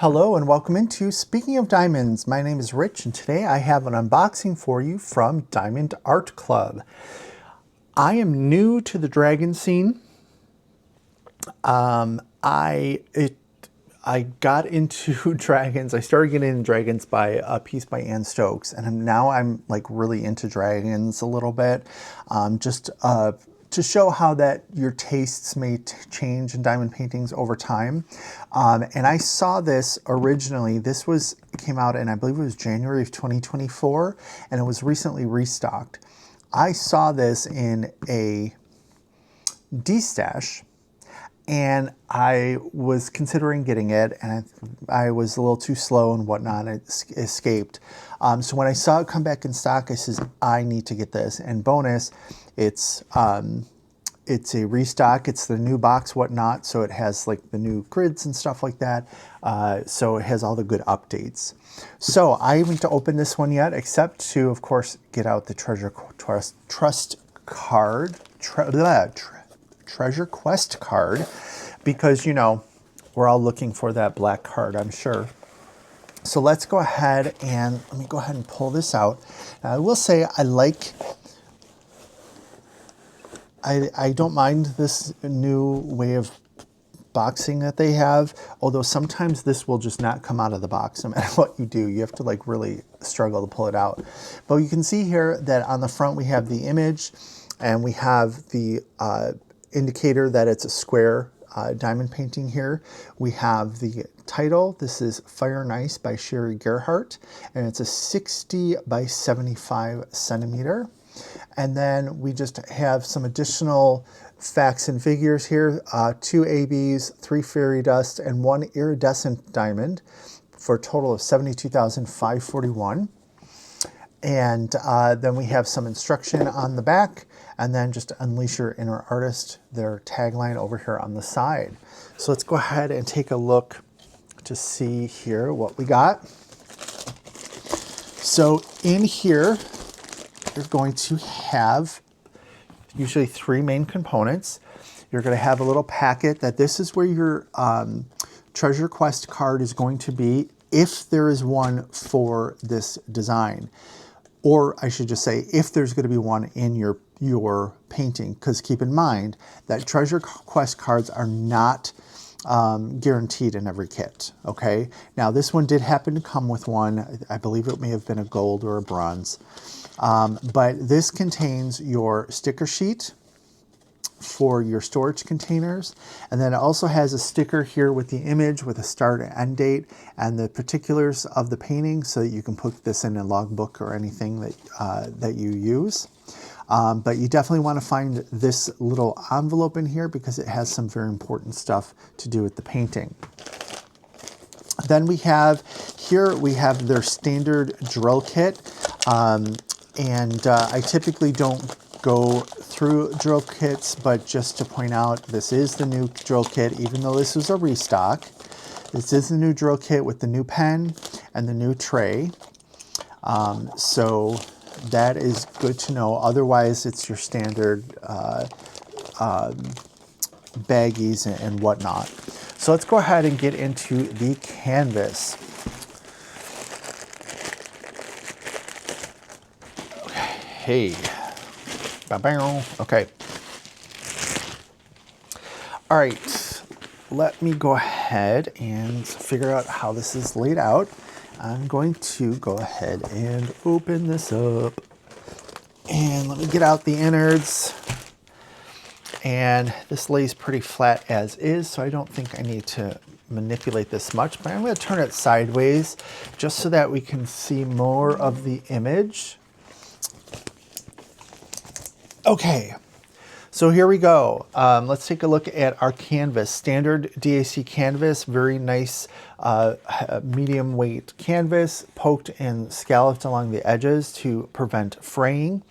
Hello and welcome into Speaking of Diamonds. My name is Rich and today I have an unboxing for you from Diamond Art Club. I am new to the dragon scene. I got into dragons. I started getting into dragons by a piece by Ann Stokes, and now I'm like really into dragons a little bit. To show how that your tastes may change in diamond paintings over time. And I saw this originally. This came out in, I believe it was January of 2024, and it was recently restocked. I saw this in a D-stash, and I was considering getting it, and I was a little too slow and whatnot. It escaped. So when I saw it come back in stock, I says, I need to get this. And bonus, it's a restock. It's the new box, whatnot. So it has like the new grids and stuff like that. So it has all the good updates. So I haven't opened this one yet, except to, of course, get out the Treasure Quest card, because, you know, we're all looking for that black card, I'm sure. So let's go ahead and let me go ahead and pull this out. Now, I will say I don't mind this new way of boxing that they have, although sometimes this will just not come out of the box no matter what you do. You have to like really struggle to pull it out. But you can see here that on the front we have the image, and we have the indicator that it's a square diamond painting here. We have the title. This is Fire and Ice by Sherry Gerhardt, and it's a 60 by 75 centimeter. And then we just have some additional facts and figures here, 2 ABs, 3 fairy dust, and 1 iridescent diamond for a total of 72,541. And then we have some instruction on the back, and then just unleash your inner artist, their tagline over here on the side. So let's go ahead and take a look to see here what we got. So in here, you're going to have usually 3 main components. You're going to have a little packet that this is where your Treasure Quest card is going to be, if there is one for this design. Or I should just say, if there's going to be one in your painting, because keep in mind that Treasure Quest cards are not guaranteed in every kit, okay? Now this one did happen to come with one. I believe it may have been a gold or a bronze. But this contains your sticker sheet for your storage containers, and then it also has a sticker here with the image with a start and end date and the particulars of the painting, so that you can put this in a logbook or anything that you use. But you definitely want to find this little envelope in here, because it has some very important stuff to do with the painting. Then we have their standard drill kit. I typically don't go through drill kits, but just to point out, this is the new drill kit, even though this is a restock. This is the new drill kit with the new pen and the new tray. So that is good to know. Otherwise, it's your standard baggies and whatnot. So let's go ahead and get into the canvas. Hey, okay. All right, let me go ahead and figure out how this is laid out. I'm going to go ahead and open this up, and let me get out the innards. And this lays pretty flat as is, so I don't think I need to manipulate this much, but I'm going to turn it sideways just so that we can see more of the image. Okay, so here we go. Let's take a look at our canvas. Standard DAC canvas, very nice medium weight canvas, poked and scalloped along the edges to prevent fraying.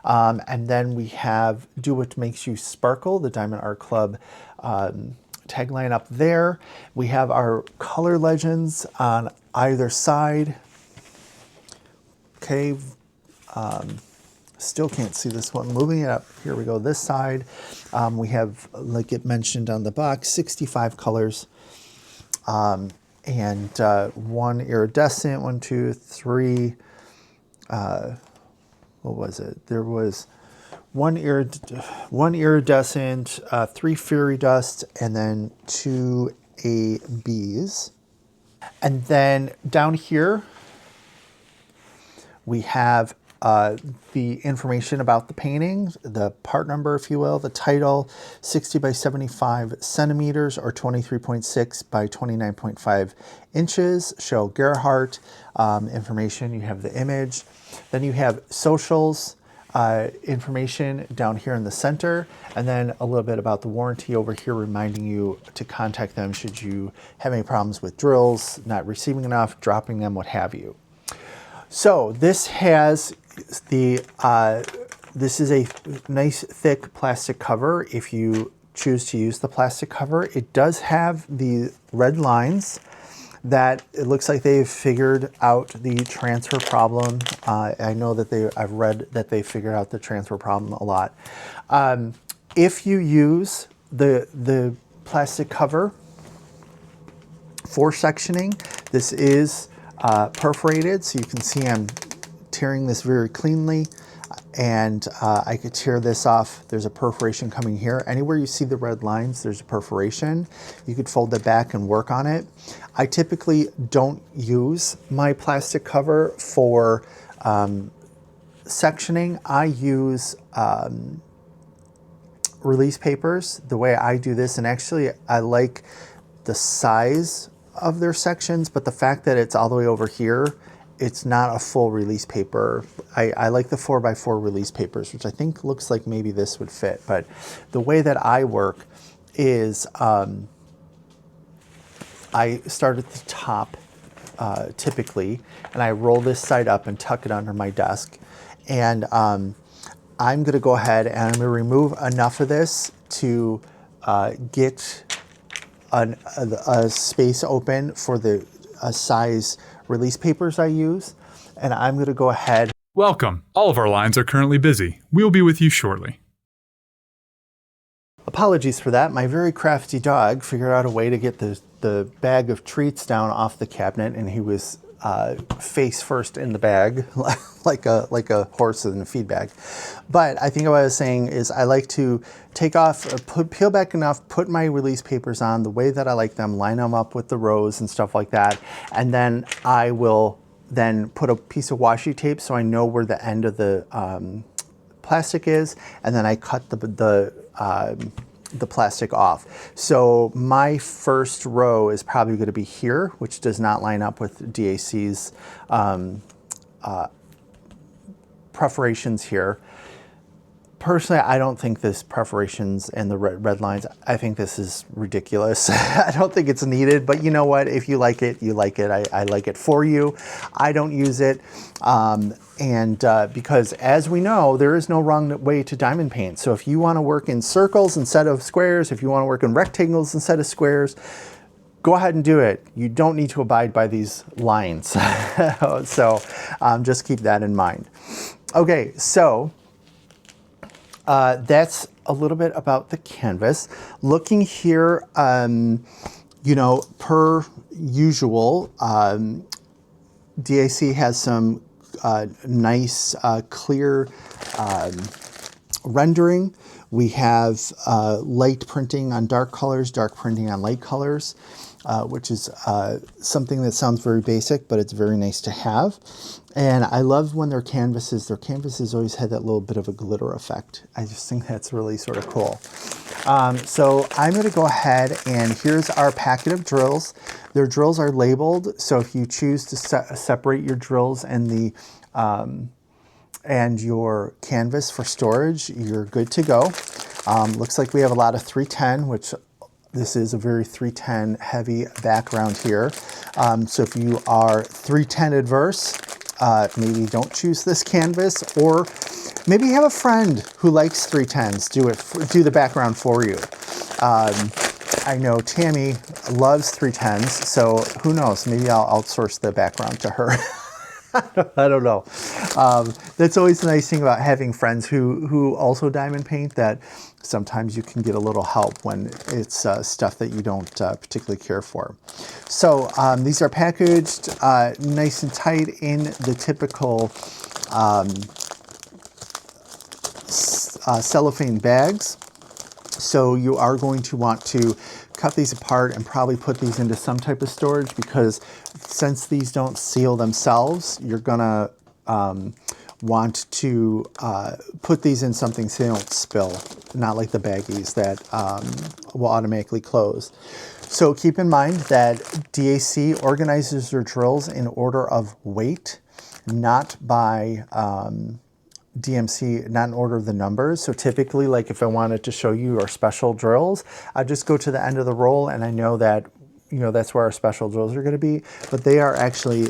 And then we have Do What Makes You Sparkle, the Diamond Art Club tagline up there. We have our color legends on either side. Okay. Still can't see this one. Moving it up, here we go, this side. We have, like it mentioned on the box, 65 colors. and one iridescent, 1, 2, 3, what was it? There was one iridescent, 3 fairy dust, and then 2 ABs. And then down here, we have the information about the painting, the part number, if you will, the title, 60 by 75 centimeters or 23.6 by 29.5 inches, show Gerhardt, information, you have the image. Then you have socials, information down here in the center, and then a little bit about the warranty over here, reminding you to contact them should you have any problems with drills, not receiving enough, dropping them, what have you. So this has the, this is a nice thick plastic cover if you choose to use the plastic cover. It does have the red lines that it looks like they've figured out the transfer problem. I know that I've read that they figured out the transfer problem a lot. If you use the plastic cover for sectioning, this is perforated, so you can see I'm tearing this very cleanly, and I could tear this off. There's a perforation coming here. Anywhere you see the red lines, there's a perforation. You could fold it back and work on it. I typically don't use my plastic cover for sectioning. I use release papers the way I do this, and actually I like the size of their sections, but the fact that it's all the way over here, it's not a full release paper. I like the 4x4 release papers, which I think looks like maybe this would fit. But the way that I work is I start at the top typically, and I roll this side up and tuck it under my desk. And I'm gonna go ahead and I'm gonna remove enough of this to get a space open for the size release papers I use. And I'm going to go ahead. Welcome. All of our lines are currently busy. We'll be with you shortly. Apologies for that. My very crafty dog figured out a way to get the bag of treats down off the cabinet, and he was face first in the bag, like a horse in a feed bag. But I think what I was saying is I like to take off, peel back enough, put my release papers on the way that I like them, line them up with the rows and stuff like that, and then I will then put a piece of washi tape so I know where the end of the plastic is, and then I cut the plastic off. So my first row is probably going to be here, which does not line up with DAC's perforations here. Personally, I don't think this perforations and the red lines, I think this is ridiculous. I don't think it's needed, but you know what? If you like it, you like it. I like it for you. I don't use it. Because as we know, there is no wrong way to diamond paint. So if you want to work in circles instead of squares, if you want to work in rectangles instead of squares, go ahead and do it. You don't need to abide by these lines. So just keep that in mind. Okay, so that's a little bit about the canvas. Looking here, you know, per usual, DAC has some nice clear rendering. We have light printing on dark colors, dark printing on light colors, which is something that sounds very basic, but it's very nice to have. And I love when their canvases always had that little bit of a glitter effect. I just think that's really sort of cool. So I'm going to go ahead, and here's our packet of drills. Their drills are labeled, so if you choose to separate your drills and the and your canvas for storage, you're good to go. Looks like we have a lot of 310, which this is a very 310 heavy background here. So if you are 310 adverse, maybe don't choose this canvas, or maybe you have a friend who likes 310s, do the background for you. I know Tammy loves 310s, so who knows, maybe I'll outsource the background to her. I don't know. That's always the nice thing about having friends who also diamond paint, that sometimes you can get a little help when it's stuff that you don't particularly care for. So these are packaged nice and tight in the typical cellophane bags. So you are going to want to cut these apart and probably put these into some type of storage, because since these don't seal themselves, you're gonna want to put these in something so they don't spill, not like the baggies that will automatically close. So keep in mind that DAC organizes their drills in order of weight, not by DMC, not in order of the numbers. So typically, like if I wanted to show you our special drills, I just go to the end of the roll and I know that, you know, that's where our special drills are going to be, but they are actually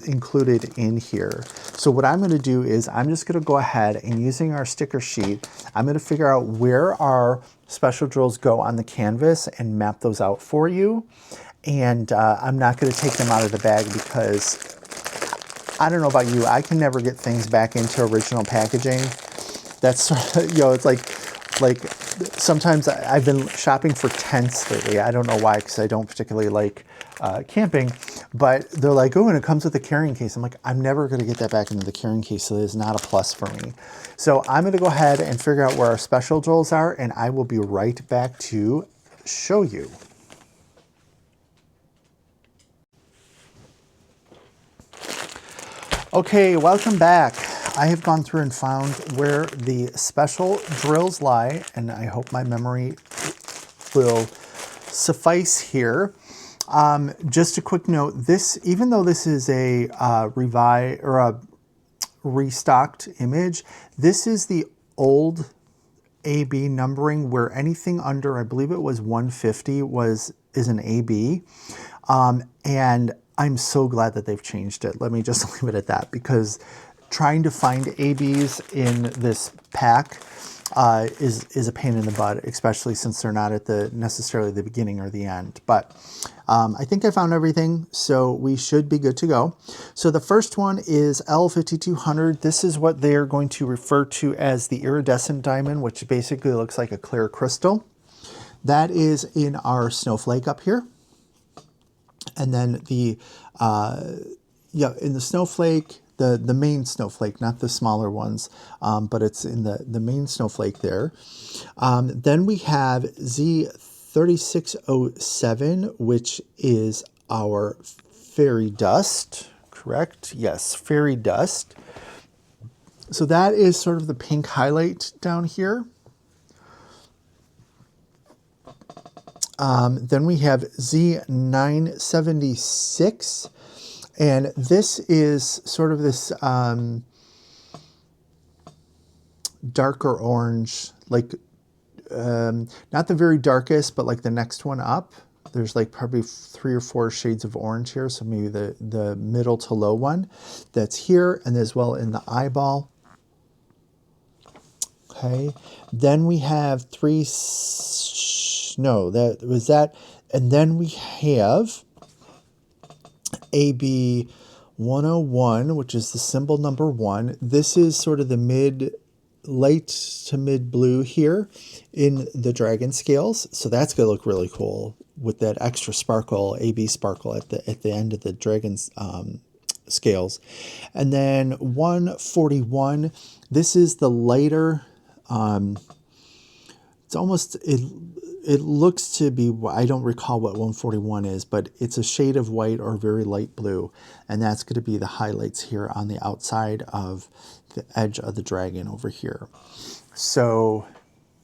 included in here. So what I'm going to do is I'm just going to go ahead and, using our sticker sheet, I'm going to figure out where our special drills go on the canvas and map those out for you. And I'm not going to take them out of the bag, because I don't know about you, I can never get things back into original packaging. That's sort of, you know, it's like sometimes I've been shopping for tents lately. I don't know why, because I don't particularly like camping, but they're like, oh, and it comes with a carrying case. I'm like, I'm never going to get that back into the carrying case, so it is not a plus for me. So I'm going to go ahead and figure out where our special drills are, and I will be right back to show you. Okay, welcome back. I have gone through and found where the special drills lie, and I hope my memory will suffice here. Just a quick note, this, even though this is a restocked image, this is the old AB numbering, where anything under, I believe it was 150 is an AB. And I'm so glad that they've changed it. Let me just leave it at that, because trying to find ABs in this pack is a pain in the butt, especially since they're not at necessarily the beginning or the end. But I think I found everything, so we should be good to go. So the first one is L5200. This is what they're going to refer to as the iridescent diamond, which basically looks like a clear crystal. That is in our snowflake up here. And then in the snowflake, the main snowflake, not the smaller ones, but it's in the main snowflake there. Then we have Z3607, which is our fairy dust, correct? Yes, fairy dust. So that is sort of the pink highlight down here. Then we have Z976, and this is sort of this darker orange, like not the very darkest, but like the next one up. There's like probably 3 or 4 shades of orange here, so maybe the middle to low one that's here, and as well in the eyeball. Okay, then we have and then we have AB 101, which is the symbol number 1. This is sort of the light to mid blue here in the dragon scales. So that's going to look really cool with that extra sparkle, AB sparkle at the end of the dragon's scales. And then 141, this is the lighter, it's almost, it looks to be, I don't recall what 141 is, but it's a shade of white or very light blue. And that's going to be the highlights here on the outside of the edge of the dragon over here. So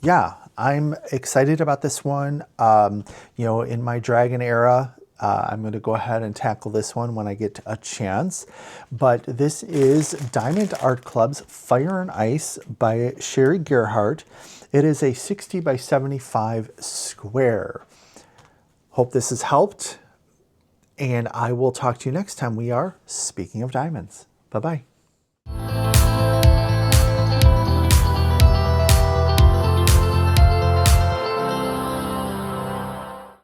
yeah, I'm excited about this one. You know, in my dragon era, I'm going to go ahead and tackle this one when I get a chance. But this is Diamond Art Club's Fire and Ice by Sherry Gerhardt. It is a 60 by 75 square. Hope this has helped, and I will talk to you next time we are speaking of diamonds. Bye-bye.